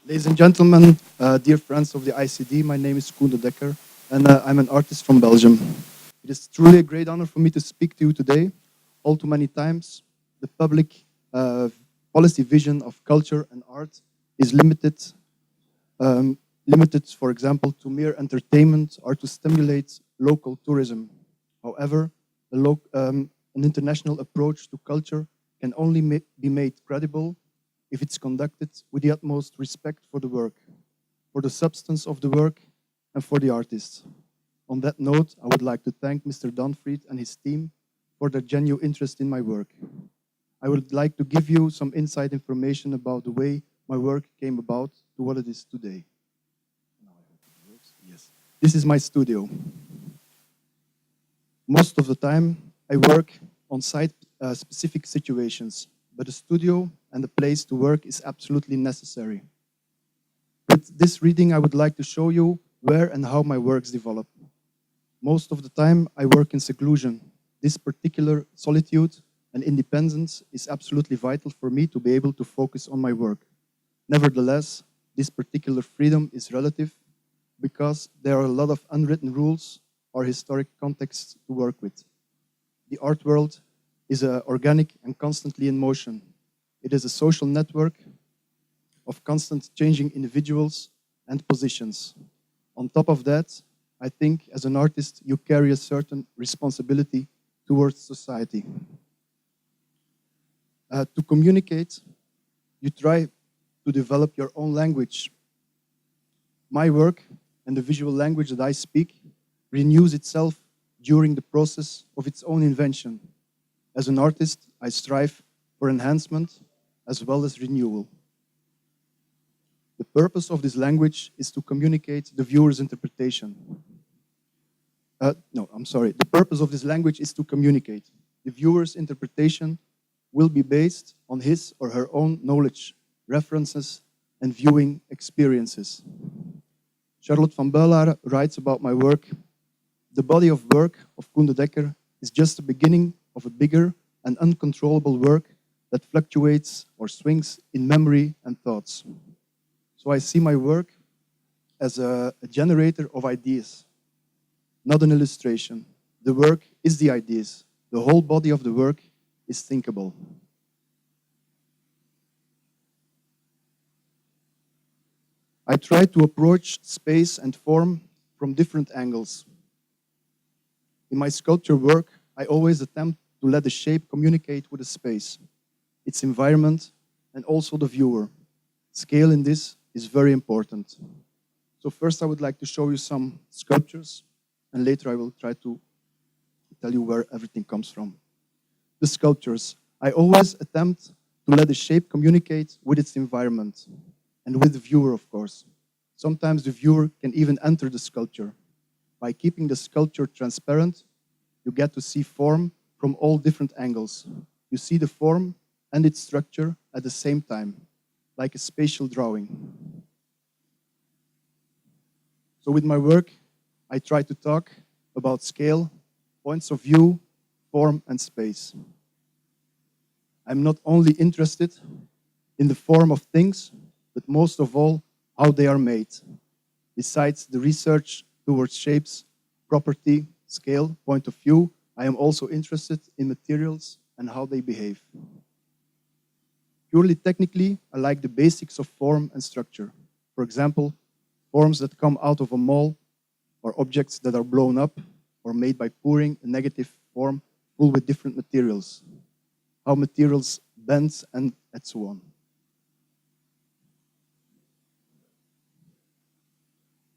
Ladies and gentlemen, dear friends of the ICD, my name is Koen and I'm an artist from Belgium. It is truly a great honor for me to speak to you today. All too many times, the public uh, policy vision of culture and art is limited, for example, to mere entertainment or to stimulate local tourism. However, an international approach to culture can only be made credible if it's conducted with the utmost respect for the work, for the substance of the work, and for the artists. On that note, I would like to thank Mr. Donfried and his team for their genuine interest in my work. I would like to give you some inside information about the way my work came about to what it is today. Yes. This is my studio. Most of the time, I work on site specific situations, but a studio and a place to work is absolutely necessary. With this reading, I would like to show you where and how my works develop. Most of the time, I work in seclusion. This particular solitude and independence is absolutely vital for me to be able to focus on my work. Nevertheless, this particular freedom is relative because there are a lot of unwritten rules or historic contexts to work with. The art world is organic and constantly in motion. It is a social network of constant changing individuals and positions. On top of that, I think as an artist, you carry a certain responsibility towards society. To communicate, you try to develop your own language. My work and the visual language that I speak renews itself during the process of its own invention. As an artist, I strive for enhancement as well as renewal. The purpose of this language is to communicate the viewer's interpretation. The purpose of this language is to communicate. The viewer's interpretation will be based on his or her own knowledge, references, and viewing experiences. Charlotte van Beulaere writes about my work. The body of work of Koen de Dekker is just the beginning of a bigger and uncontrollable work that fluctuates or swings in memory and thoughts. So I see my work as a generator of ideas, not an illustration. The work is the ideas. The whole body of the work is thinkable. I try to approach space and form from different angles. In my sculpture work, I always attempt to let the shape communicate with the space, its environment, and also the viewer. Scale in this is very important. So first I would like to show you some sculptures, and later I will try to tell you where everything comes from. The sculptures. I always attempt to let the shape communicate with its environment, and with the viewer, of course. Sometimes the viewer can even enter the sculpture. By keeping the sculpture transparent, you get to see form from all different angles. You see the form and its structure at the same time, like a spatial drawing. So with my work, I try to talk about scale, points of view, form, and space. I'm not only interested in the form of things, but most of all, how they are made. Besides the research towards shapes, property, scale, point of view, I am also interested in materials and how they behave. Purely technically, I like the basics of form and structure. For example, forms that come out of a mall, or objects that are blown up or made by pouring a negative form full with different materials, how materials bend and so on.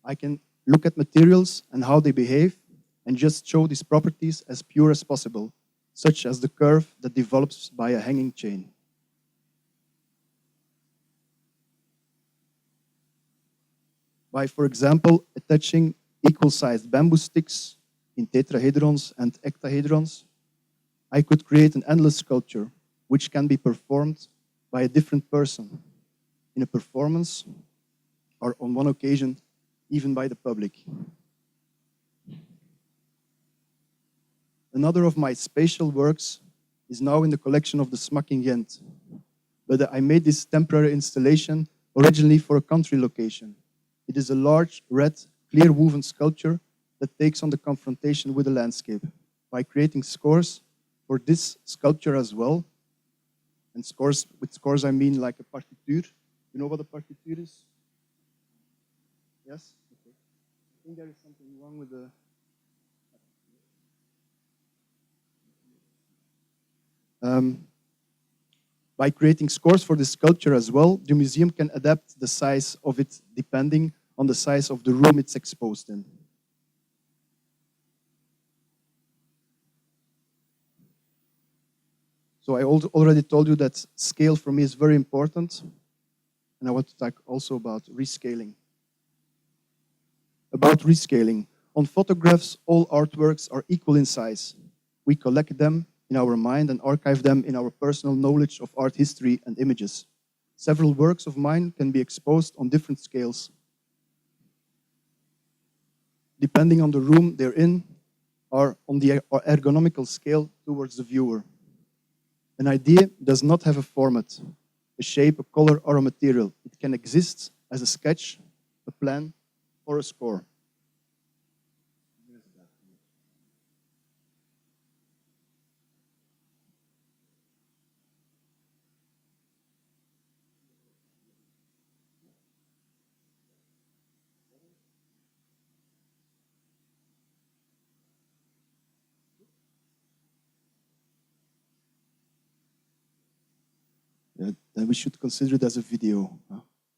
I can look at materials and how they behave and just show these properties as pure as possible, such as the curve that develops by a hanging chain. By, for example, attaching equal-sized bamboo sticks in tetrahedrons and ectahedrons, I could create an endless sculpture which can be performed by a different person in a performance or on one occasion even by the public. Another of my spatial works is now in the collection of the Smak in Ghent. But I made this temporary installation originally for a country location. It is a large, red, clear woven sculpture that takes on the confrontation with the landscape by creating scores for this sculpture as well. And scores, with scores I mean like a partiture. You know what a partiture is? Yes? Okay. I think there is something wrong with the... By creating scores for this sculpture as well, the museum can adapt the size of it depending on the size of the room it's exposed in. So I already told you that scale for me is very important. And I want to talk also about rescaling. About rescaling. On photographs, all artworks are equal in size. We collect them in our mind and archive them in our personal knowledge of art history and images. Several works of mine can be exposed on different scales, depending on the room they're in, or on the ergonomical scale towards the viewer. An idea does not have a format, a shape, a color, or a material. It can exist as a sketch, a plan, or a score. Then we should consider it as a video.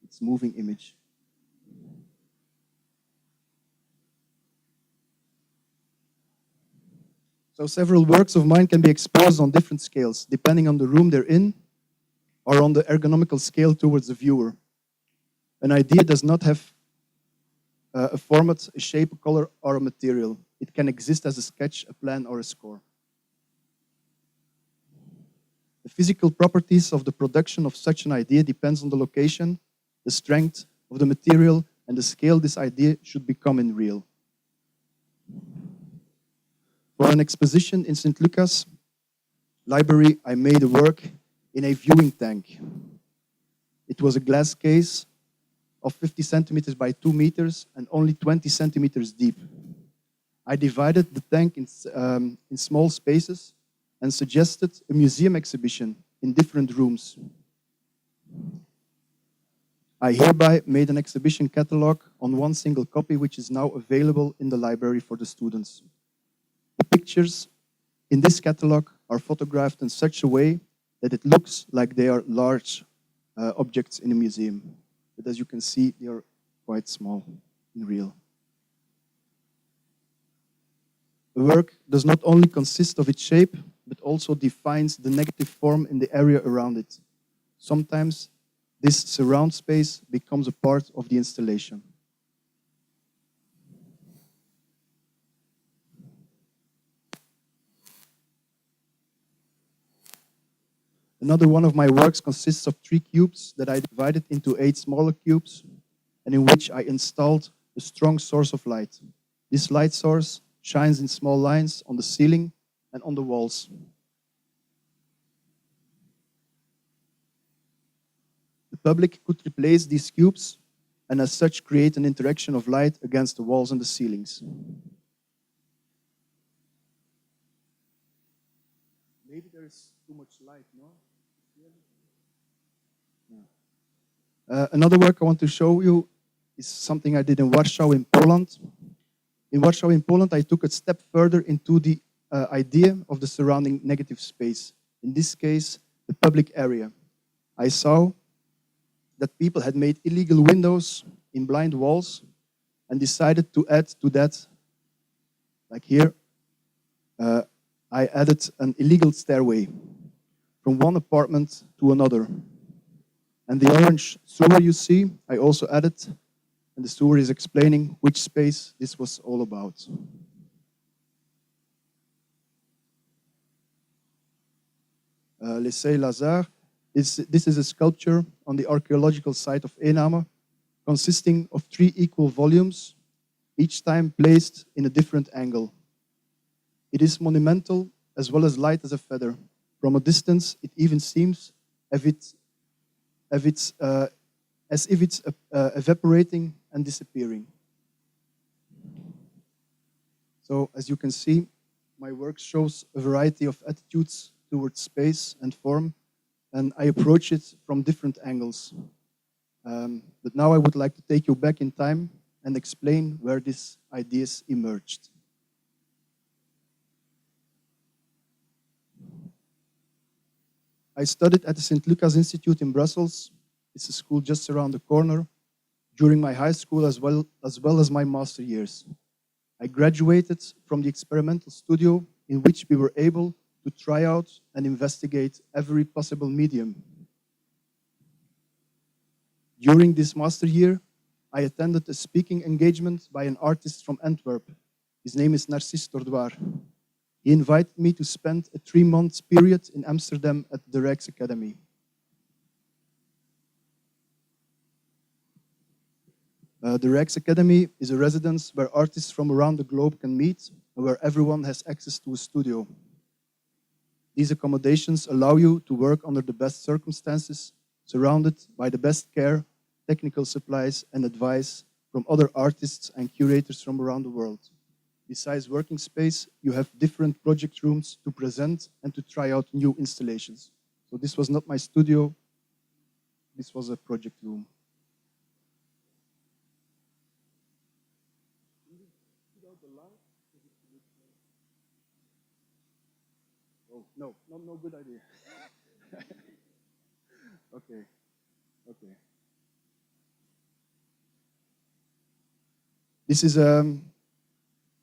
It's a moving image. So several works of mine can be exposed on different scales, depending on the room they're in or on the ergonomical scale towards the viewer. An idea does not have a format, a shape, a color, or a material. It can exist as a sketch, a plan, or a score. The physical properties of the production of such an idea depends on the location, the strength of the material, and the scale this idea should become in real. For an exposition in St. Lucas Library, I made a work in a viewing tank. It was a glass case of 50 centimeters by 2 meters and only 20 centimeters deep. I divided the tank in small spaces and suggested a museum exhibition in different rooms. I hereby made an exhibition catalog on one single copy, which is now available in the library for the students. The pictures in this catalog are photographed in such a way that it looks like they are large objects in a museum. But as you can see, they are quite small in real. The work does not only consist of its shape, but also defines the negative form in the area around it. Sometimes this surround space becomes a part of the installation. Another one of my works consists of 3 cubes that I divided into 8 smaller cubes, and in which I installed a strong source of light. This light source shines in small lines on the ceiling and on the walls. The public could replace these cubes and as such create an interaction of light against the walls and the ceilings. Maybe there is too much light, no? Another work I want to show you is something I did in Warsaw in Poland. In Warsaw in Poland, I took a step further into the idea of the surrounding negative space. In this case, the public area. I saw that people had made illegal windows in blind walls and decided to add to that, like here, I added an illegal stairway from one apartment to another. And the orange sewer you see, I also added, and the sewer is explaining which space this was all about. L'Essai Lazare, this is a sculpture on the archaeological site of Ename, consisting of 3 equal volumes, each time placed in a different angle. It is monumental as well as light as a feather. From a distance, it even seems as as if it's evaporating and disappearing. So as you can see, my work shows a variety of attitudes towards space and form, and I approach it from different angles. But now I would like to take you back in time and explain where these ideas emerged. I studied at the St. Lucas Institute in Brussels. It's a school just around the corner, during my high school as well as my master years. I graduated from the experimental studio in which we were able to try out and investigate every possible medium. During this master year, I attended a speaking engagement by an artist from Antwerp. His name is Narcisse Tordoir. He invited me to spend a 3-month period in Amsterdam at the Rijksacademie. The Rijksacademie is a residence where artists from around the globe can meet and where everyone has access to a studio. These accommodations allow you to work under the best circumstances, surrounded by the best care, technical supplies, and advice from other artists and curators from around the world. Besides working space, you have different project rooms to present and to try out new installations. So this was not my studio, this was a project room. Oh, no good idea. Okay. This is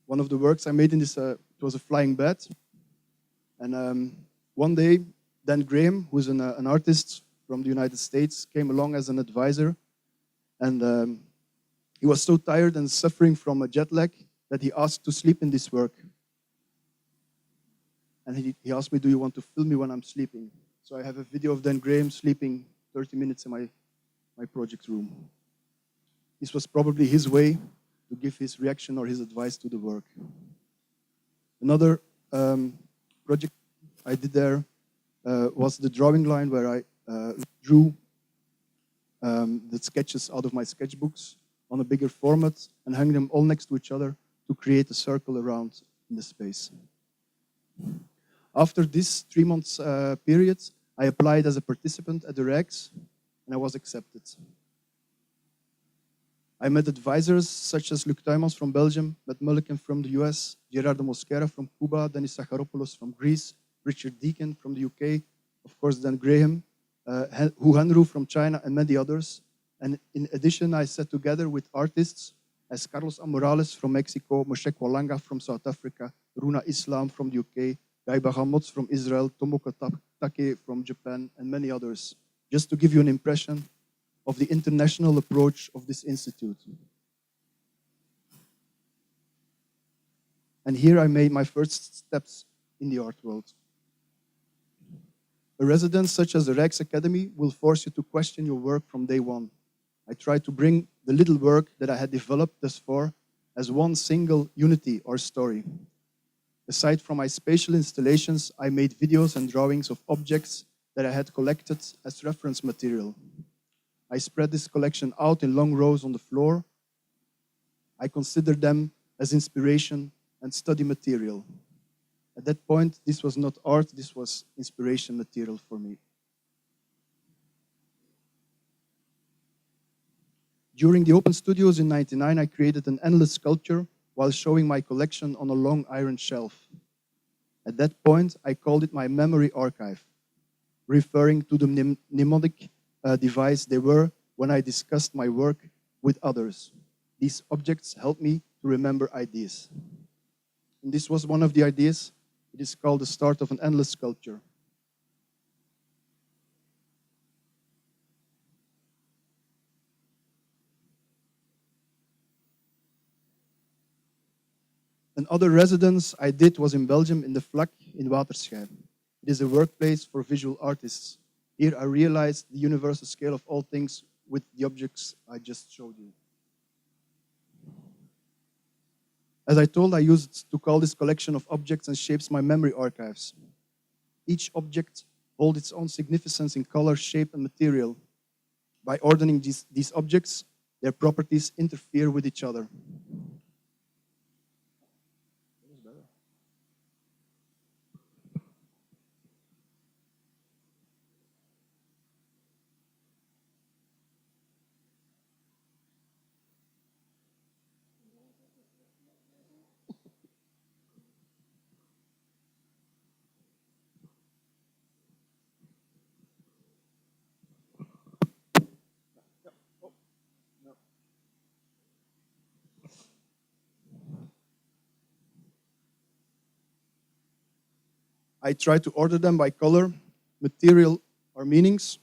one of the works I made in this. It was a flying bat, and one day, Dan Graham, who's an artist from the United States, came along as an advisor, and he was so tired and suffering from a jet lag that he asked to sleep in this work. And he asked me, "Do you want to film me when I'm sleeping?" So I have a video of Dan Graham sleeping 30 minutes in my project room. This was probably his way to give his reaction or his advice to the work. Another project I did there was the drawing line, where I drew the sketches out of my sketchbooks on a bigger format and hung them all next to each other to create a circle around in the space. After this 3 months period, I applied as a participant at the Rijks, and I was accepted. I met advisors such as Luc Tuymans from Belgium, Matt Mulliken from the US, Gerardo Mosquera from Cuba, Denis Sacharopoulos from Greece, Richard Deacon from the UK, of course Dan Graham, Hu Hanru from China, and many others. And in addition, I sat together with artists as Carlos Amorales from Mexico, Moshe Kwalanga from South Africa, Runa Islam from the UK, Guy Bahamotz from Israel, Tomoko Take from Japan, and many others, just to give you an impression of the international approach of this institute. And here I made my first steps in the art world. A residence such as the Rijksacademie will force you to question your work from day one. I tried to bring the little work that I had developed thus far as one single unity or story. Aside from my spatial installations, I made videos and drawings of objects that I had collected as reference material. I spread this collection out in long rows on the floor. I considered them as inspiration and study material. At that point, this was not art, this was inspiration material for me. During the Open Studios in '99, I created an endless sculpture while showing my collection on a long iron shelf. At that point, I called it my memory archive, referring to the mnemonic device they were when I discussed my work with others. These objects helped me to remember ideas. And this was one of the ideas. It is called the start of an endless sculpture. Another residence I did was in Belgium, in the Vlak in Waterschei. It is a workplace for visual artists. Here I realized the universal scale of all things with the objects I just showed you. As I told, I used to call this collection of objects and shapes my memory archives. Each object holds its own significance in color, shape, and material. By ordering these objects, their properties interfere with each other. I tried to order them by color, material, or meanings,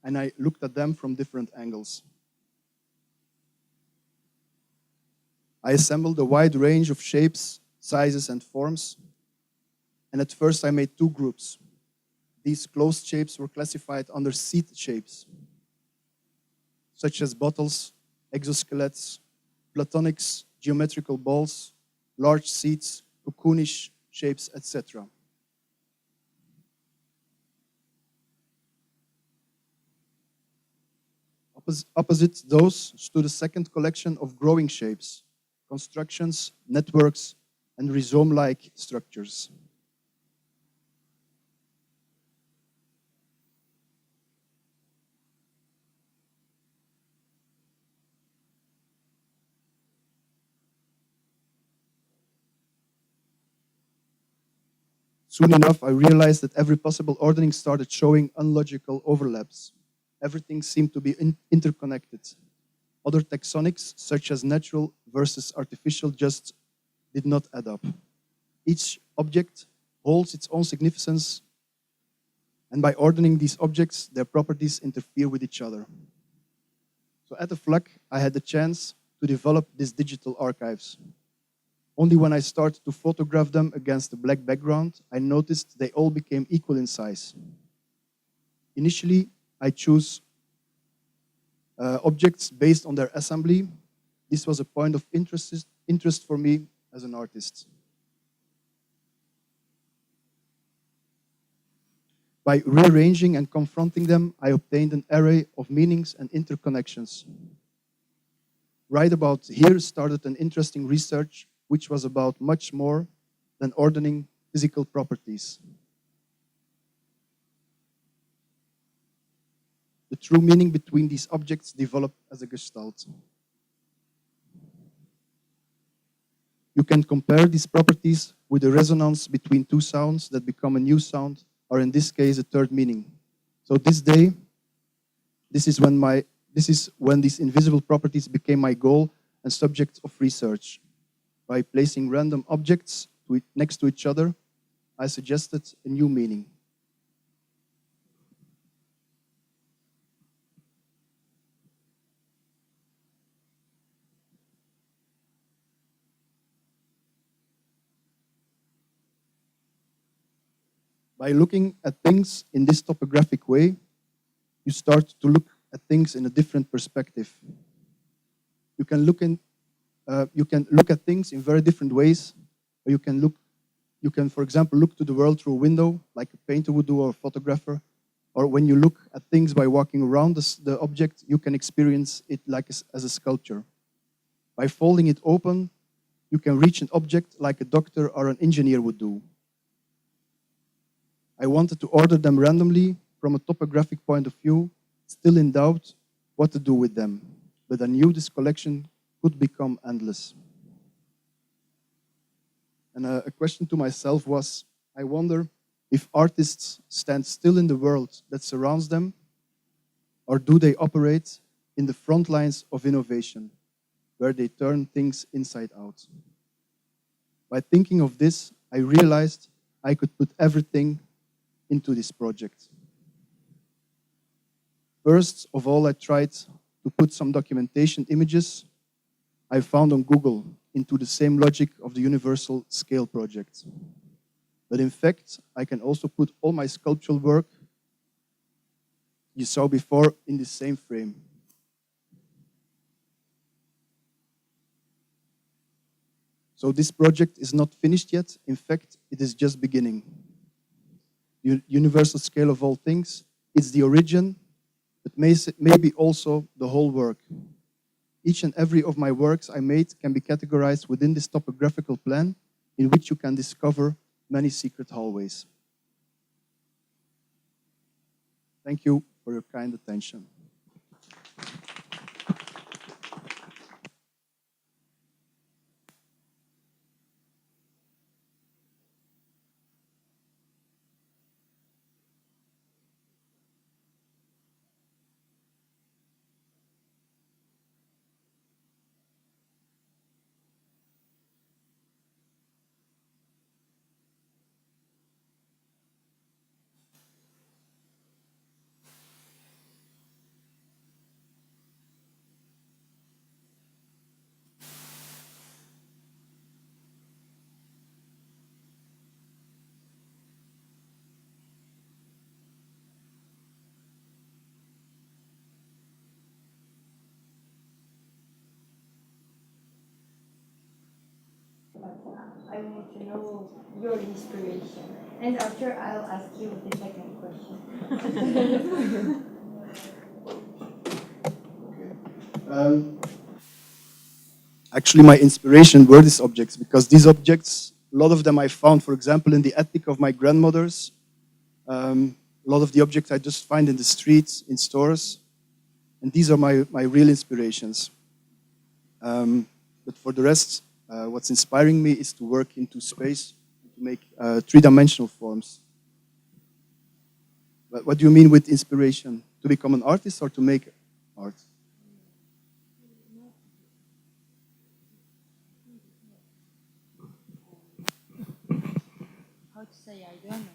and I looked at them from different angles. I assembled a wide range of shapes, sizes, and forms, and at first I made two groups. These closed shapes were classified under seed shapes, such as bottles, exoskelets, platonics, geometrical balls, large seeds, cocoonish shapes, etc. Opposite those stood a second collection of growing shapes, constructions, networks, and rhizome-like structures. Soon enough, I realized that every possible ordering started showing unlogical overlaps. Everything seemed to be interconnected. Other taxonics, such as natural versus artificial, just did not add up. Each object holds its own significance, and by ordering these objects, their properties interfere with each other. So at the FLAC, I had the chance to develop these digital archives. Only when I started to photograph them against a black background, I noticed they all became equal in size. Initially, I chose objects based on their assembly. This was a point of interest for me as an artist. By rearranging and confronting them, I obtained an array of meanings and interconnections. Right about here started an interesting research which was about much more than ordering physical properties. The true meaning between these objects developed as a gestalt. You can compare these properties with the resonance between two sounds that become a new sound, or in this case, a third meaning. So this is when these invisible properties became my goal and subject of research. By placing random objects next to each other, I suggested a new meaning. By looking at things in this topographic way, you start to look at things in a different perspective. You can look at things in very different ways. Or you can, for example, look to the world through a window, like a painter would do or a photographer. Or when you look at things by walking around the object, you can experience it like as a sculpture. By folding it open, you can reach an object like a doctor or an engineer would do. I wanted to order them randomly from a topographic point of view, still in doubt what to do with them. But I knew this collection could become endless. And a question to myself was, I wonder if artists stand still in the world that surrounds them, or do they operate in the front lines of innovation, where they turn things inside out? By thinking of this, I realized I could put everything into this project. First of all, I tried to put some documentation images I found on Google into the same logic of the universal scale project. But in fact, I can also put all my sculptural work you saw before in the same frame. So this project is not finished yet. In fact, it is just beginning. The universal scale of all things, it's the origin, but maybe also the whole work. Each and every of my works I made can be categorized within this topographical plan in which you can discover many secret hallways. Thank you for your kind attention. I want to know your inspiration. And after, I'll ask you the second question. Actually, my inspiration were these objects, because these objects, a lot of them I found, for example, in the attic of my grandmother's. A lot of the objects I just find in the streets, in stores. And these are my real inspirations. But for the rest, what's inspiring me is to work into space, to make three-dimensional forms. But what do you mean with inspiration? To become an artist or to make art? How to say, I don't know.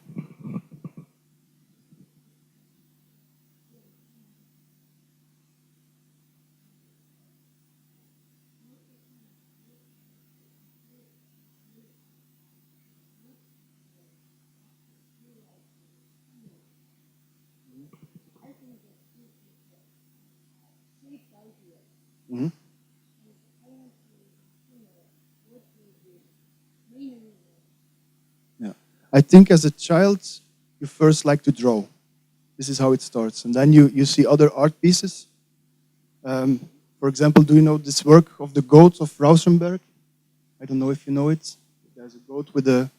Mm-hmm. Yeah. I think as a child, you first like to draw. This is how it starts. And then you see other art pieces. For example, do you know this work of the goat of Rauschenberg? I don't know if you know it. There's a goat with a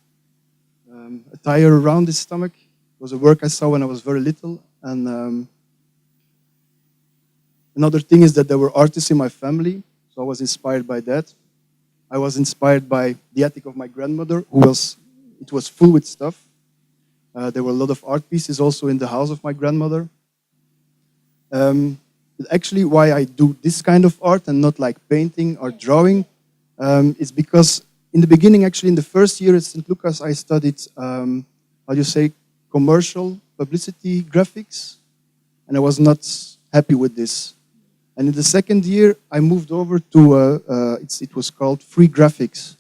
tire around his stomach. It was a work I saw when I was very little. And another thing is that there were artists in my family, so I was inspired by that. I was inspired by the attic of my grandmother, it was full with stuff. There were a lot of art pieces also in the house of my grandmother. But actually, why I do this kind of art and not like painting or drawing is because in the beginning, actually in the first year at St. Lucas, I studied, how do you say, commercial publicity graphics, and I was not happy with this. And in the second year, I moved over to, it was called free graphics.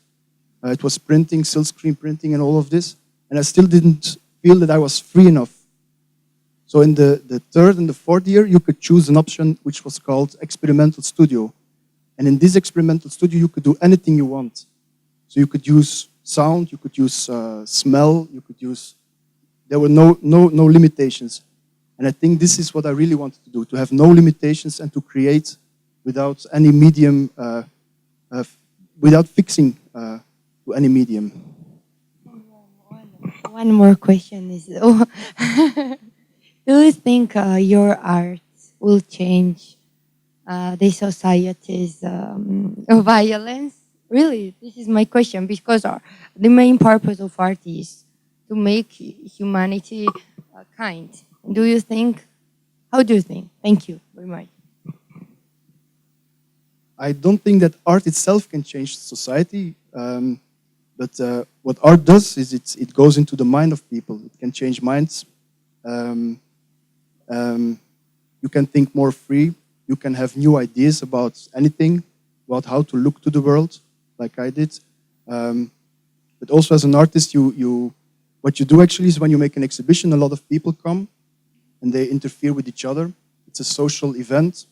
It was printing, silk screen printing and all of this. And I still didn't feel that I was free enough. So in the third and the fourth year, you could choose an option which was called experimental studio. And in this experimental studio, you could do anything you want. So you could use sound, you could use smell, you could use, there were no limitations. And I think this is what I really wanted to do, to have no limitations and to create without any medium, without fixing to any medium. One more question is, do you think your art will change the society's violence? Really, this is my question, because the main purpose of art is to make humanity kind. Do you think, how do you think? Thank you very much. I don't think that art itself can change society, but what art does is it goes into the mind of people. It can change minds. You can think more free. You can have new ideas about anything, about how to look to the world, like I did. But also as an artist, what you do actually is when you make an exhibition, a lot of people come and they interfere with each other. It's a social event.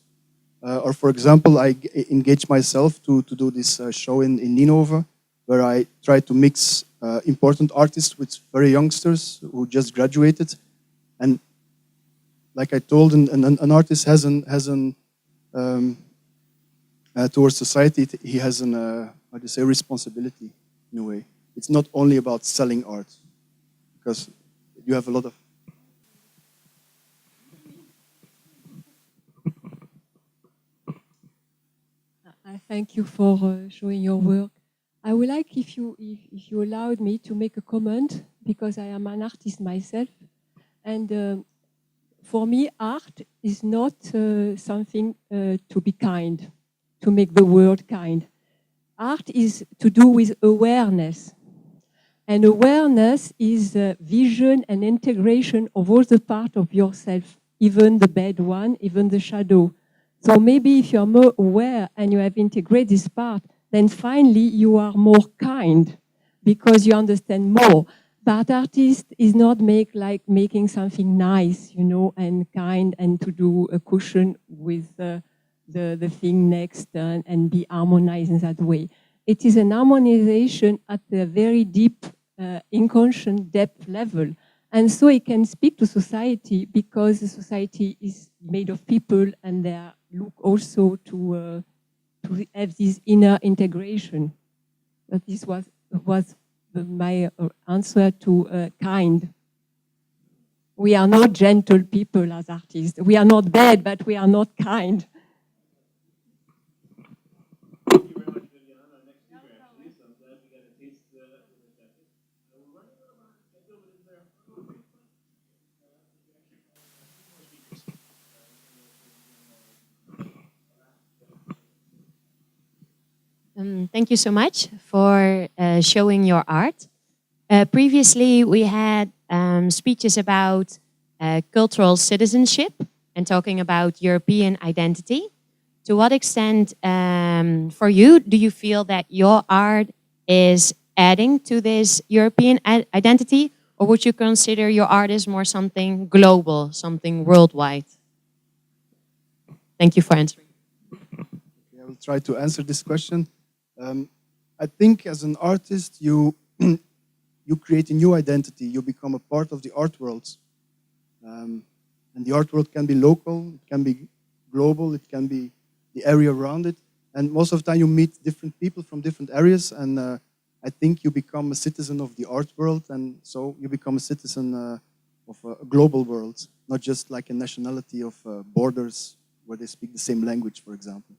Or for example, I engage myself to do this show in Ninove, where I try to mix important artists with very youngsters who just graduated. And like I told, an artist has towards society, he has how do you say, responsibility in a way. It's not only about selling art, because you have a lot of. I thank you for showing your work. I would like if you allowed me to make a comment, because I am an artist myself, and for me, art is not something to be kind, to make the world kind. Art is to do with awareness. And awareness is vision and integration of all the part of yourself, even the bad one, even the shadow. So maybe if you're more aware and you have integrated this part, then finally you are more kind because you understand more. But artist is not making something nice, you know, and kind, and to do a cushion with the thing next and be harmonized in that way. It is an harmonization at a very deep, inconscious depth level. And so it can speak to society because the society is made of people and they look also to have this inner integration. But this was my answer to kind. We are not gentle people as artists. We are not bad, but we are not kind. Thank you very much, Viviana. Next speaker, actually, so I'm glad we got a taste of the jacket. We're running out of time. Can't do it. Is there? Thank you so much for showing your art. Previously, we had speeches about cultural citizenship and talking about European identity. To what extent, for you, do you feel that your art is adding to this European identity, or would you consider your art as more something global, something worldwide? Thank you for answering. I will try to answer this question. I think as an artist, you you create a new identity. You become a part of the art world. And the art world can be local, it can be global, it can be the area around it. And most of the time you meet different people from different areas. And I think you become a citizen of the art world. And so you become a citizen of a global world, not just like a nationality of borders where they speak the same language, for example.